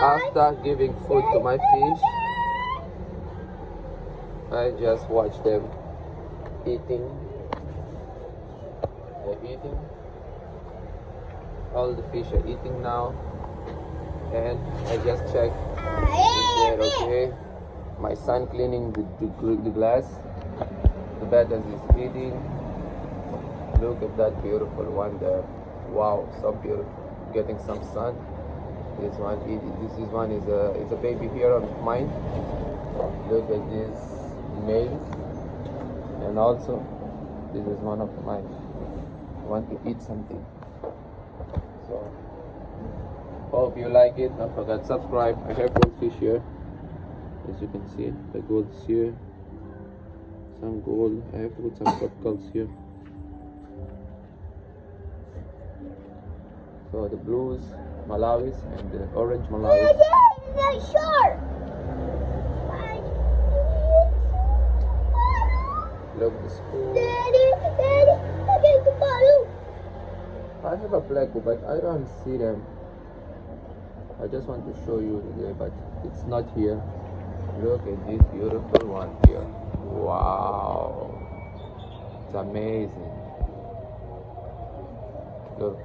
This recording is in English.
After giving food to my fish, I just watch them eating. They're eating. All the fish are eating now. And I just check if they're okay. My son cleaning the glass. The bed is eating. Look at that beautiful one there. Wow, so beautiful. Getting some sun. This one is a baby here of mine. Look at this male. And also this is one of mine. Want to eat something. So hope you like it. Don't forget subscribe. I have goldfish here. As you can see, the gold is here. Some gold. I have to put some circles here. So the blues, Malawis, and the orange Malawis. Look at the school. I have a black one, but I don't see them. I just want to show you today, but it's not here. Look at this beautiful one here. Wow. It's amazing. Look.